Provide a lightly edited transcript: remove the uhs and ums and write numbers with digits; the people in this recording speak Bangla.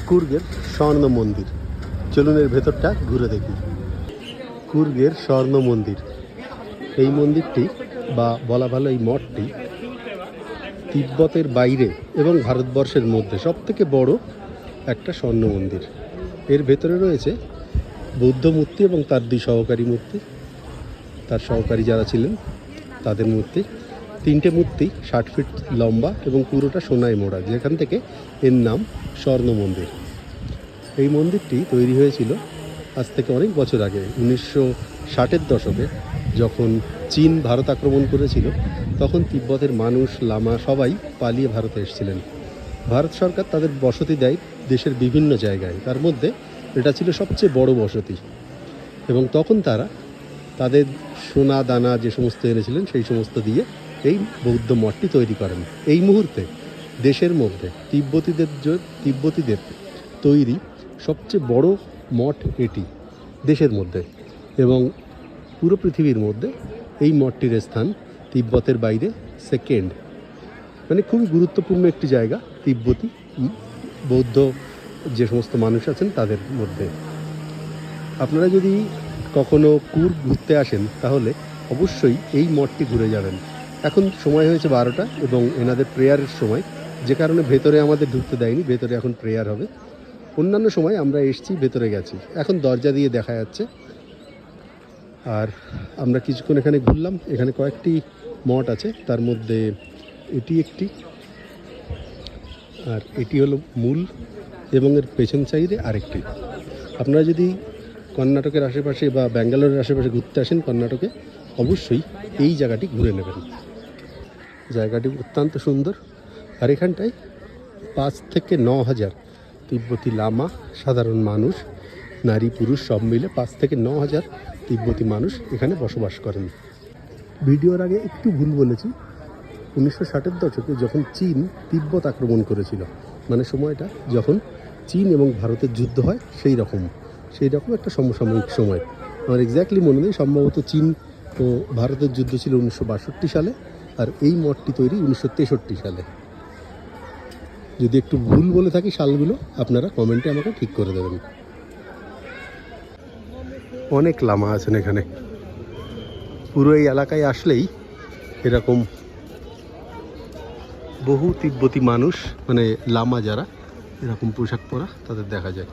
কুর্গের স্বর্ণ মন্দির। চলুন এর ভেতরটা ঘুরে দেখি। কুর্গের স্বর্ণ মন্দির, এই মন্দিরটি বা বলা ভালো এই মঠটি তিব্বতের বাইরে এবং ভারতবর্ষের মধ্যে সবথেকে বড় একটা স্বর্ণ মন্দির। এর ভেতরে রয়েছে বৌদ্ধ মূর্তি এবং তার দুই সহকারী মূর্তি, তার সহকারী যারা ছিলেন তাদের মূর্তি। তিনটে মূর্তি 60 ফিট লম্বা এবং পুরোটা সোনায় মোড়া, যেখান থেকে এর নাম স্বর্ণ মন্দির। এই মন্দিরটি তৈরি হয়েছিল আজ থেকে অনেক বছর আগে, 1960-এর দশকে, যখন চীন ভারত আক্রমণ করেছিল। তখন তিব্বতের মানুষ, লামা সবাই পালিয়ে ভারতে এসেছিলেন। ভারত সরকার তাদের বসতি দেয় দেশের বিভিন্ন জায়গায়, তার মধ্যে এটা ছিল সবচেয়ে বড় বসতি। এবং তখন তারা তাদের সোনা দানা যে সমস্ত এনেছিলেন সেই সমস্ত দিয়ে এই বৌদ্ধ মঠটি তৈরি করেন। এই মুহূর্তে দেশের মধ্যে তিব্বতীদের তৈরি সবচেয়ে বড় মঠ এটি দেশের মধ্যে, এবং পুরো পৃথিবীর মধ্যে এই মঠটির স্থান তিব্বতের বাইরে সেকেন্ড। মানে খুবই গুরুত্বপূর্ণ একটি জায়গা তিব্বতী বৌদ্ধ যে সমস্ত মানুষ আছেন তাদের মধ্যে। আপনারা যদি কখনো কুর্গ ঘুরতে আসেন তাহলে অবশ্যই এই মঠটি ঘুরে যাবেন। এখন সময় হয়েছে 12টা এবং এনাদের প্রেয়ারের সময়, যে কারণে ভেতরে আমাদের ঢুকতে দেয়নি। ভেতরে এখন প্রেয়ার হবে। অন্যান্য সময় আমরা এসেছি, ভেতরে গেছি, এখন দরজা দিয়ে দেখা যাচ্ছে। আর আমরা কিছুক্ষণ এখানে ঘুরলাম। এখানে কয়েকটি মঠ আছে, তার মধ্যে এটি একটি, আর এটি হলো মূল, এবং এর পেছন সাইডে আরেকটি। আপনারা যদি কর্ণাটকের আশেপাশে বা ব্যাঙ্গালোরের আশেপাশে ঘুরতে আসেন কর্ণাটকে, অবশ্যই এই জায়গাটি ঘুরে নেবেন। জায়গাটি অত্যন্ত সুন্দর। আর এখানটায় 5 থেকে 9 হাজার তিব্বতী লামা, সাধারণ মানুষ, নারী পুরুষ সব মিলে 5 থেকে 9 হাজার তিব্বতী মানুষ এখানে বসবাস করেন। ভিডিওর আগে একটু ভুল বলেছি। 1960-এর দশকে যখন চীন তিব্বত আক্রমণ করেছিল, মানে সময়টা যখন চীন এবং ভারতের যুদ্ধ হয়, সেই রকম একটা সমসাময়িক সময়। আমার এক্স্যাক্টলি মনে নেই, সম্ভবত চীন ও ভারতের যুদ্ধ ছিল 1962 সালে, আর এই মঠটি তৈরি 1963 সালে। যদি একটু ভুল বলে থাকি সালগুলো, আপনারা কমেন্টে আমাকে ঠিক করে দেবেন। অনেক লামা আছেন এখানে। পুরো এই এলাকায় আসলেই এরকম বহু তিব্বতী মানুষ, মানে লামা যারা, এরকম পোশাক পরা তাদের দেখা যায়।